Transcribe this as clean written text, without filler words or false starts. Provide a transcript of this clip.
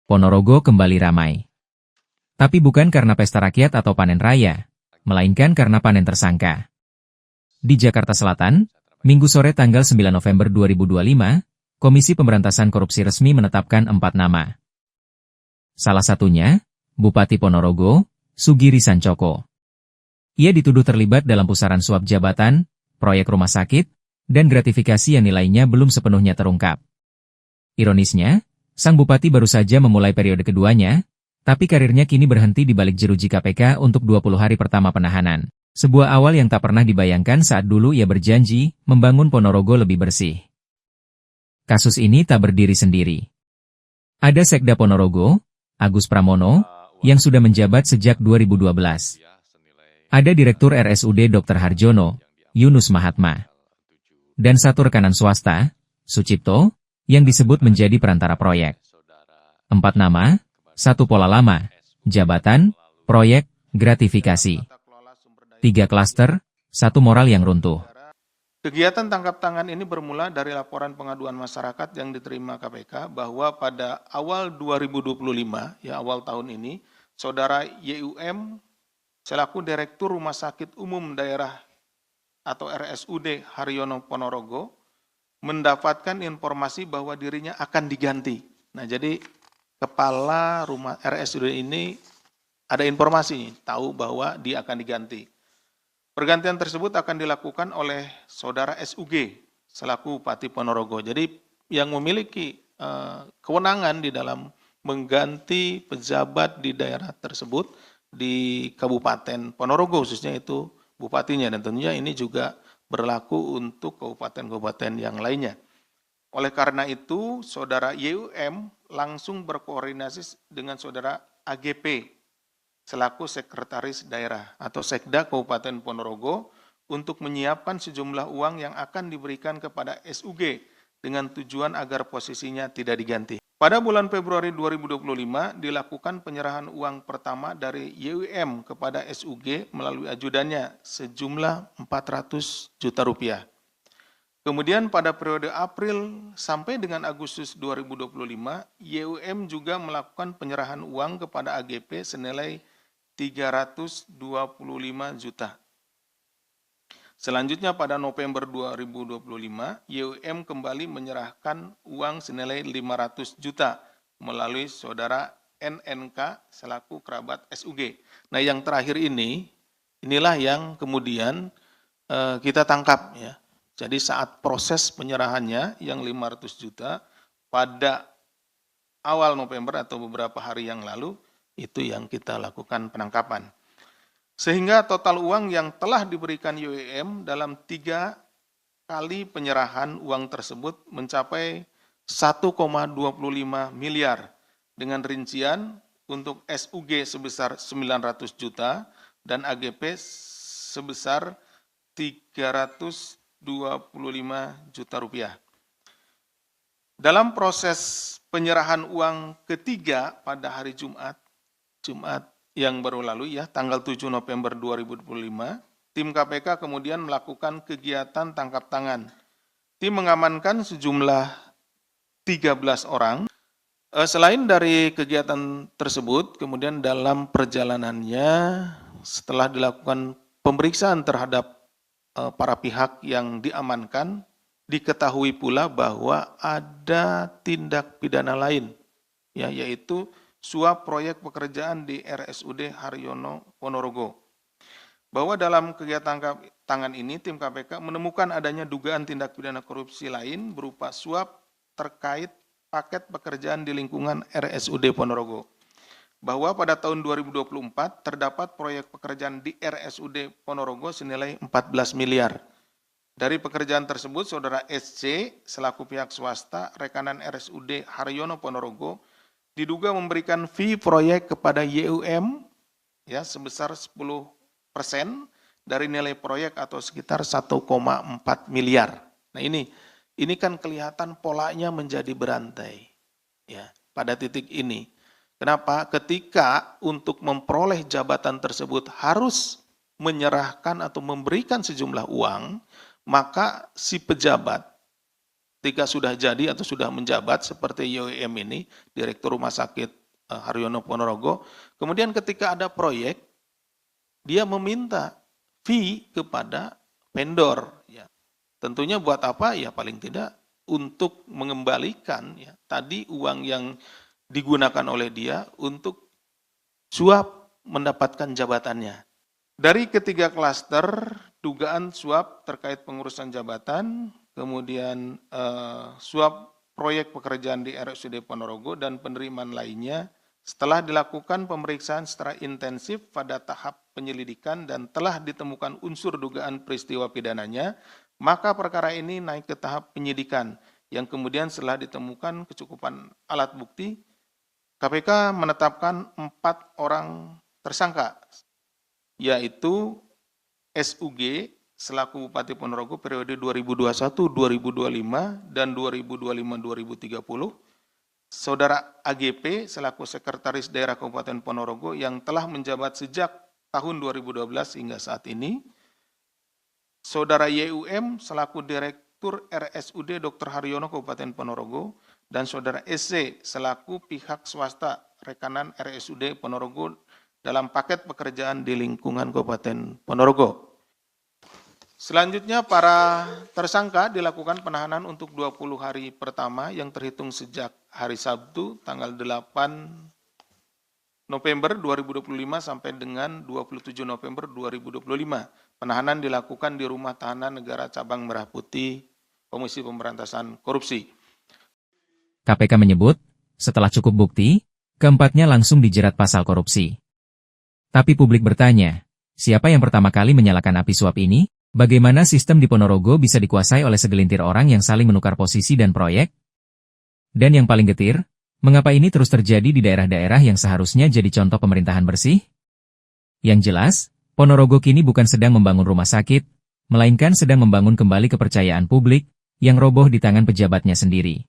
Ponorogo kembali ramai. Tapi bukan karena pesta rakyat atau panen raya, melainkan karena panen tersangka. Di Jakarta Selatan, Minggu sore tanggal 9 November 2025, Komisi Pemberantasan Korupsi resmi menetapkan 4 nama. Salah satunya, Bupati Ponorogo, Sugiri Sancoko. Ia dituduh terlibat dalam pusaran suap jabatan, proyek rumah sakit, dan gratifikasi yang nilainya belum sepenuhnya terungkap. Ironisnya, sang bupati baru saja memulai periode keduanya, tapi karirnya kini berhenti di balik jeruji KPK untuk 20 hari pertama penahanan. Sebuah awal yang tak pernah dibayangkan saat dulu ia berjanji membangun Ponorogo lebih bersih. Kasus ini tak berdiri sendiri. Ada Sekda Ponorogo, Agus Pramono, yang sudah menjabat sejak 2012. Ada Direktur RSUD Dr. Harjono, Yunus Mahatma. Dan satu rekanan swasta, Sucipto, yang disebut menjadi perantara proyek. 4 nama, 1 pola lama, jabatan, proyek, gratifikasi. 3 klaster, 1 moral yang runtuh. Kegiatan tangkap tangan ini bermula dari laporan pengaduan masyarakat yang diterima KPK bahwa pada awal 2025, ya awal tahun ini, Saudara YUM selaku Direktur Rumah Sakit Umum Daerah atau RSUD Haryono Ponorogo mendapatkan informasi bahwa dirinya akan diganti. Nah, jadi kepala rumah RSUD ini ada informasi, tahu bahwa dia akan diganti. Pergantian tersebut akan dilakukan oleh Saudara SUG selaku Bupati Ponorogo. Jadi yang memiliki kewenangan di dalam mengganti pejabat di daerah tersebut di Kabupaten Ponorogo khususnya itu bupatinya, dan tentunya ini juga berlaku untuk kabupaten-kabupaten yang lainnya. Oleh karena itu, Saudara YUM langsung berkoordinasi dengan Saudara AGP selaku Sekretaris Daerah atau Sekda Kabupaten Ponorogo untuk menyiapkan sejumlah uang yang akan diberikan kepada SUG dengan tujuan agar posisinya tidak diganti. Pada bulan Februari 2025 dilakukan penyerahan uang pertama dari YUM kepada SUG melalui ajudannya sejumlah 400 juta rupiah. Kemudian pada periode April sampai dengan Agustus 2025, YUM juga melakukan penyerahan uang kepada AGP senilai 325 juta. Selanjutnya pada November 2025, YUM kembali menyerahkan uang senilai 500 juta melalui Saudara NNK selaku kerabat SUG. Nah, yang terakhir inilah yang kemudian kita tangkap ya. Jadi saat proses penyerahannya yang 500 juta pada awal November atau beberapa hari yang lalu, itu yang kita lakukan penangkapan. Sehingga total uang yang telah diberikan YUM dalam 3 kali penyerahan uang tersebut mencapai 1,25 miliar dengan rincian untuk SUG sebesar 900 juta dan AGP sebesar 325 juta rupiah. Dalam proses penyerahan uang ketiga pada hari Jumat yang baru lalu ya, tanggal 7 November 2025, tim KPK kemudian melakukan kegiatan tangkap tangan. Tim mengamankan sejumlah 13 orang. Selain dari kegiatan tersebut, kemudian dalam perjalanannya setelah dilakukan pemeriksaan terhadap para pihak yang diamankan, diketahui pula bahwa ada tindak pidana lain, ya, yaitu suap proyek pekerjaan di RSUD Haryono Ponorogo. Bahwa dalam kegiatan tangan ini, tim KPK menemukan adanya dugaan tindak pidana korupsi lain berupa suap terkait paket pekerjaan di lingkungan RSUD Ponorogo. Bahwa pada tahun 2024 terdapat proyek pekerjaan di RSUD Ponorogo senilai 14 miliar. Dari pekerjaan tersebut, Saudara SC selaku pihak swasta rekanan RSUD Haryono Ponorogo diduga memberikan fee proyek kepada YUM ya sebesar 10% dari nilai proyek atau sekitar 1,4 miliar. Nah, ini kan kelihatan polanya menjadi berantai ya pada titik ini. Kenapa? Ketika untuk memperoleh jabatan tersebut harus menyerahkan atau memberikan sejumlah uang, maka si pejabat ketika sudah jadi atau sudah menjabat seperti YUM ini, Direktur Rumah Sakit Haryono Ponorogo, kemudian ketika ada proyek, dia meminta fee kepada vendor. Ya. Tentunya buat apa? Ya paling tidak untuk mengembalikan ya, tadi uang yang digunakan oleh dia untuk suap mendapatkan jabatannya. Dari ketiga klaster, dugaan suap terkait pengurusan jabatan, kemudian suap proyek pekerjaan di RSUD Ponorogo, dan penerimaan lainnya, setelah dilakukan pemeriksaan secara intensif pada tahap penyelidikan dan telah ditemukan unsur dugaan peristiwa pidananya, maka perkara ini naik ke tahap penyidikan, yang kemudian setelah ditemukan kecukupan alat bukti, KPK menetapkan 4 orang tersangka, yaitu SUG selaku Bupati Ponorogo periode 2021-2025 dan 2025-2030, Saudara AGP selaku Sekretaris Daerah Kabupaten Ponorogo yang telah menjabat sejak tahun 2012 hingga saat ini, Saudara YUM selaku Direktur RSUD Dr. Haryono Kabupaten Ponorogo, dan Saudara SC selaku pihak swasta rekanan RSUD Ponorogo dalam paket pekerjaan di lingkungan Kabupaten Ponorogo. Selanjutnya para tersangka dilakukan penahanan untuk 20 hari pertama yang terhitung sejak hari Sabtu tanggal 8 November 2025 sampai dengan 27 November 2025. Penahanan dilakukan di Rumah Tahanan Negara Cabang Merah Putih, Komisi Pemberantasan Korupsi. KPK menyebut, setelah cukup bukti, keempatnya langsung dijerat pasal korupsi. Tapi publik bertanya, siapa yang pertama kali menyalakan api suap ini? Bagaimana sistem di Ponorogo bisa dikuasai oleh segelintir orang yang saling menukar posisi dan proyek? Dan yang paling getir, mengapa ini terus terjadi di daerah-daerah yang seharusnya jadi contoh pemerintahan bersih? Yang jelas, Ponorogo kini bukan sedang membangun rumah sakit, melainkan sedang membangun kembali kepercayaan publik, yang roboh di tangan pejabatnya sendiri.